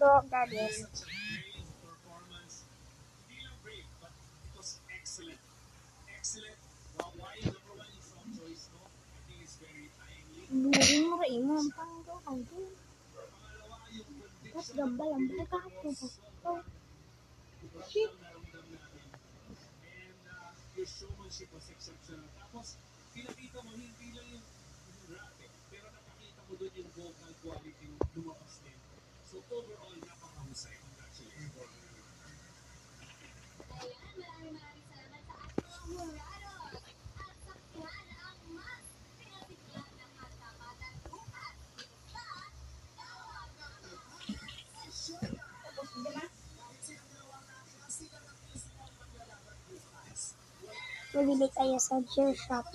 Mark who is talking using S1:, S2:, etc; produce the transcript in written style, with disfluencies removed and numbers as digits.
S1: Rock Garden. Buring mo rin mo ang panggaw ang din. Tapos gambal ang baka ako. Oh. Shit.
S2: Your showmanship was exceptional. Tapos, pinakita mo, hindi lang yung rate, pero napakita mo doon yung vocal quality lumabas din. So, overall, napakahusay. Congratulations.
S3: Ayan, maraming salamat sa ating Morados. At sakyan ang mas pinatigyan ng matamatan bukas dito sa Tawag ng
S1: Mabili tayo sa chair shop.